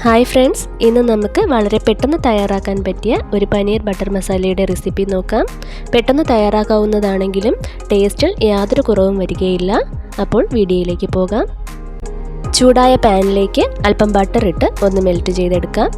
Hi friends, ഇന്ന് നമുക്ക് വളരെ പെട്ടെന്ന് തയ്യാറാക്കാൻ പറ്റിയ ഒരു പനീർ ബട്ടർ മസാലയുടെ റെസിപ്പി നോക്കാം. പെട്ടെന്ന് തയ്യാറാക്കാവുന്നതാണെങ്കിലും ടേസ്റ്റിൽ യാതൊരു കുറവും വരികയില്ല. അപ്പോൾ വീഡിയോയിലേക്ക് പോകാം. ചൂടായ പാനിലേക്ക് അല്പം ബട്ടർ ഇട്ട് ഒന്ന് മെൽറ്റ് ചെയ്തെടുക്കാം.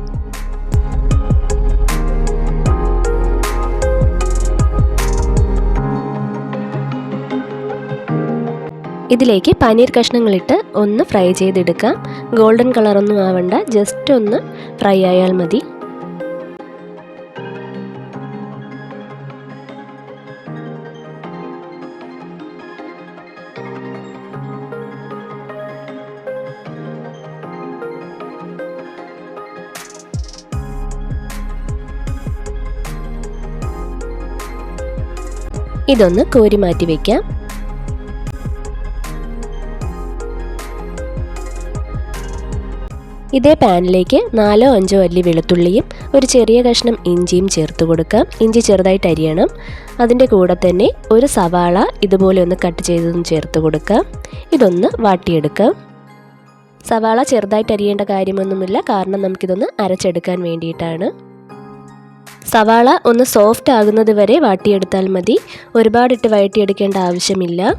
ഇതിലേക്ക് പനീർ കഷ്ണങ്ങളിട്ട് ഒന്ന് ഫ്രൈ ചെയ്തെടുക്കാം. ഗോൾഡൻ കളറൊന്നും ആവണ്ട, ജസ്റ്റ് ഒന്ന് ഫ്രൈ ആയാൽ മതി. ഇതൊന്ന് കോരി മാറ്റി വയ്ക്കാം. ഇതേ പാനിലേക്ക് 4-5 അല്ലി വെളുത്തുള്ളിയും ഒരു ചെറിയ കഷ്ണം ഇഞ്ചിയും ചേർത്ത് കൊടുക്കാം. ഇഞ്ചി ചെറുതായിട്ട് അരിയണം. അതിൻ്റെ കൂടെ തന്നെ ഒരു സവാള ഇതുപോലെ ഒന്ന് കട്ട് ചെയ്തതും ചേർത്ത് കൊടുക്കാം. ഇതൊന്ന് വാട്ടിയെടുക്കാം. സവാള ചെറുതായിട്ട് അരിയേണ്ട കാര്യമൊന്നുമില്ല, കാരണം നമുക്കിതൊന്ന് അരച്ചെടുക്കാൻ വേണ്ടിയിട്ടാണ്. സവാള ഒന്ന് സോഫ്റ്റ് ആകുന്നത് വരെ വാട്ടിയെടുത്താൽ മതി. ഒരുപാടിട്ട് വഴറ്റിയെടുക്കേണ്ട ആവശ്യമില്ല.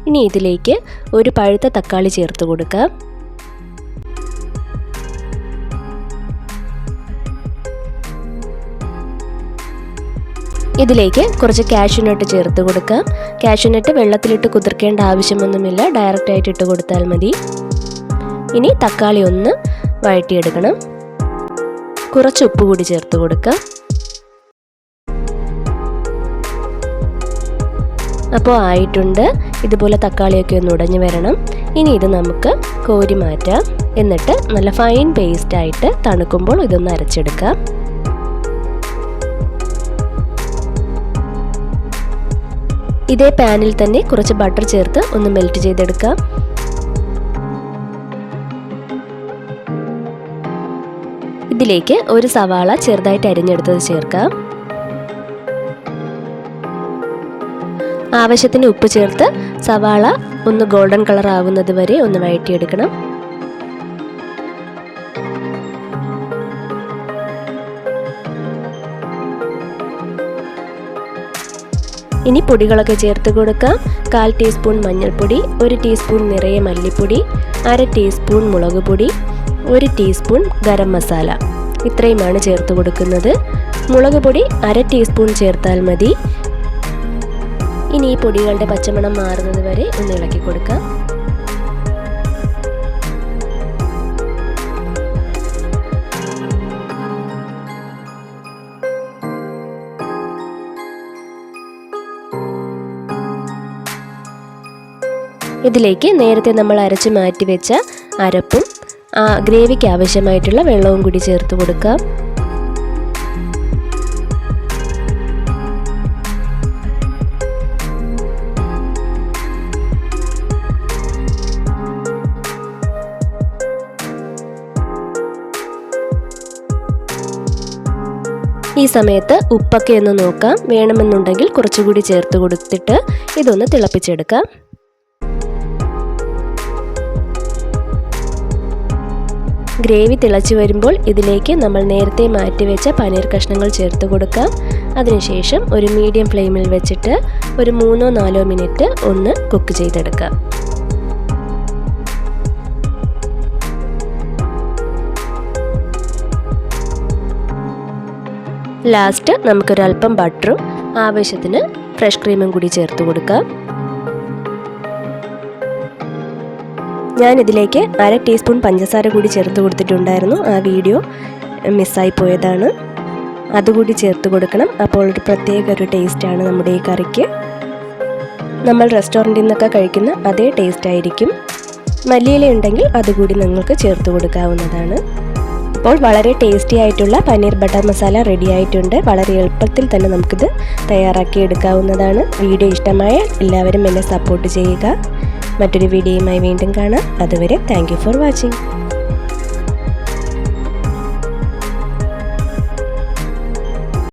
ഇനി ഇതിലേക്ക് ഒരു പഴുത്ത തക്കാളി ചേർത്ത് കൊടുക്കാം. ഇതിലേക്ക് കുറച്ച് കാഷ്യൂനട്ട് ചേർത്ത് കൊടുക്കാം. കാഷ്യൂനട്ട് വെള്ളത്തിലിട്ട് കുതിർക്കേണ്ട ആവശ്യമൊന്നുമില്ല, ഡയറക്റ്റായിട്ട് ഇട്ട് കൊടുത്താൽ മതി. ഇനി തക്കാളി ഒന്ന് വഴറ്റിയെടുക്കണം. കുറച്ച് ഉപ്പ് കൂടി ചേർത്ത് കൊടുക്കാം. അപ്പോൾ ആയിട്ടുണ്ട്. ഇതുപോലെ തക്കാളിയൊക്കെ ഒന്ന് ഉടഞ്ഞു വരണം. ഇനി ഇത് നമുക്ക് കോരി മാറ്റാം. എന്നിട്ട് നല്ല ഫൈൻ പേസ്റ്റായിട്ട് തണുക്കുമ്പോൾ ഇതൊന്ന് അരച്ചെടുക്കാം. ഇതേ പാനിൽ തന്നെ കുറച്ച് ബട്ടർ ചേർത്ത് ഒന്ന് മെൽറ്റ് ചെയ്തെടുക്കാം. ഇതിലേക്ക് ഒരു സവാള ചെറുതായിട്ട് അരിഞ്ഞെടുത്തത് ചേർക്കാം. ആവശ്യത്തിന് ഉപ്പ് ചേർത്ത് സവാള ഒന്ന് ഗോൾഡൻ കളർ ആവുന്നത് വരെ ഒന്ന് വഴറ്റിയെടുക്കണം. ഇനി പൊടികളൊക്കെ ചേർത്ത് കൊടുക്കാം. 1/4 ടീസ്പൂൺ മഞ്ഞൾപ്പൊടി, 1 ടീസ്പൂൺ നിറയെ മല്ലിപ്പൊടി, 1/2 ടീസ്പൂൺ മുളക് പൊടി, 1 ടീസ്പൂൺ ഗരം മസാല. ഇത്രയുമാണ് ചേർത്ത് കൊടുക്കുന്നത്. മുളക് പൊടി 1/2 ടീസ്പൂൺ ചേർത്താൽ മതി. ഇനി ഈ പൊടികളുടെ പച്ചമണം മാറുന്നത് വരെ ഒന്ന് ഇളക്കി കൊടുക്കാം. ഇതിലേക്ക് നേരത്തെ നമ്മൾ അരച്ച് മാറ്റി വെച്ച അരപ്പും ഗ്രേവിക്ക് ആവശ്യമായിട്ടുള്ള വെള്ളവും കൂടി ചേർത്ത് കൊടുക്കാം. ഈ സമയത്ത് ഉപ്പൊക്കെ ഒന്ന് നോക്കാം. വേണമെന്നുണ്ടെങ്കിൽ കുറച്ചുകൂടി ചേർത്ത് കൊടുത്തിട്ട് ഇതൊന്ന് തിളപ്പിച്ചെടുക്കാം. ഗ്രേവി തിളച്ച് വരുമ്പോൾ ഇതിലേക്ക് നമ്മൾ നേരത്തെ മാറ്റിവെച്ച പനീർ കഷ്ണങ്ങൾ ചേർത്ത് കൊടുക്കാം. അതിനുശേഷം ഒരു മീഡിയം ഫ്ലെയിമിൽ വെച്ചിട്ട് ഒരു 3-4 മിനിറ്റ് ഒന്ന് കുക്ക് ചെയ്തെടുക്കാം. ലാസ്റ്റ് നമുക്കൊരൽപ്പം ബട്ടറും ആവശ്യത്തിന് ഫ്രഷ് ക്രീമും കൂടി ചേർത്ത് കൊടുക്കാം. ഞാൻ ഇതിലേക്ക് 1/2 ടീസ്പൂൺ പഞ്ചസാര കൂടി ചേർത്ത് കൊടുത്തിട്ടുണ്ടായിരുന്നു. ആ വീഡിയോ മിസ്സായി പോയതാണ്. അതുകൂടി ചേർത്ത് കൊടുക്കണം. അപ്പോൾ ഒരു പ്രത്യേക ഒരു ടേസ്റ്റാണ് നമ്മുടെ ഈ കറിക്ക്. നമ്മൾ റെസ്റ്റോറൻറ്റിൽ നിന്നൊക്കെ കഴിക്കുന്ന അതേ ടേസ്റ്റ് ആയിരിക്കും. മല്ലിയില ഉണ്ടെങ്കിൽ അതുകൂടി നിങ്ങൾക്ക് ചേർത്ത് കൊടുക്കാവുന്നതാണ്. അപ്പോൾ വളരെ ടേസ്റ്റി ആയിട്ടുള്ള പനീർ ബട്ടർ മസാല റെഡി ആയിട്ടുണ്ട്. വളരെ എളുപ്പത്തിൽ തന്നെ നമുക്കിത് തയ്യാറാക്കി എടുക്കാവുന്നതാണ്. വീഡിയോ ഇഷ്ടമായാൽ എല്ലാവരും എന്നെ സപ്പോർട്ട് ചെയ്യുക. മറ്റൊരു വീഡിയോയുമായി വീണ്ടും കാണാം. അതുവരെ താങ്ക് യു ഫോർ വാച്ചിങ്.